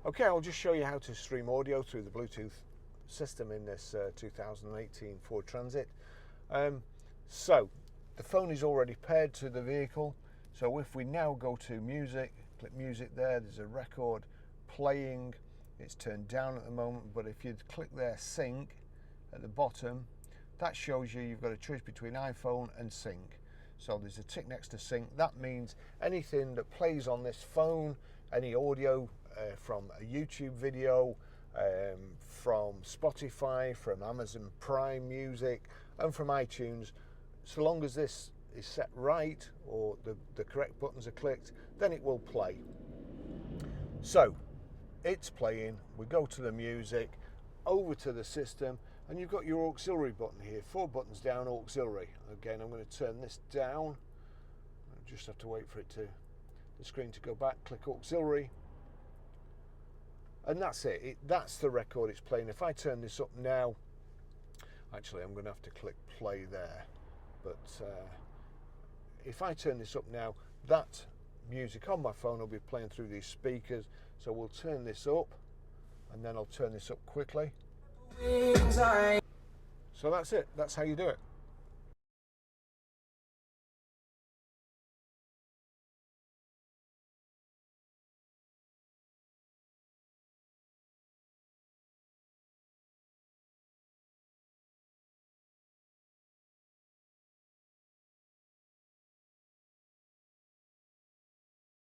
Okay, I'll just show you how to stream audio through the Bluetooth system in this 2018 Ford Transit. So the phone is already paired to the vehicle. So if we now go to music, click music there, there's a record playing. It's turned down at the moment, but if you click there, sync at the bottom, that shows you you've got a choice between iPhone and sync. So there's a tick next to sync. That means anything that plays on this phone, any audio from a YouTube video, from Spotify, from Amazon Prime Music, and from iTunes, so long as this is set right or the correct buttons are clicked, then it will play. So it's playing, we go to the music, over to the system, and you've got your auxiliary button here, 4 buttons down, auxiliary. Again, I'm going to turn this down. I just have to wait for the screen to go back, click auxiliary. And that's it. That's the record it's playing. If I turn this up now, actually I'm going to have to click play there. But if I turn this up now, that music on my phone will be playing through these speakers. So we'll turn this up, and then I'll turn this up quickly. So that's it. That's how you do it.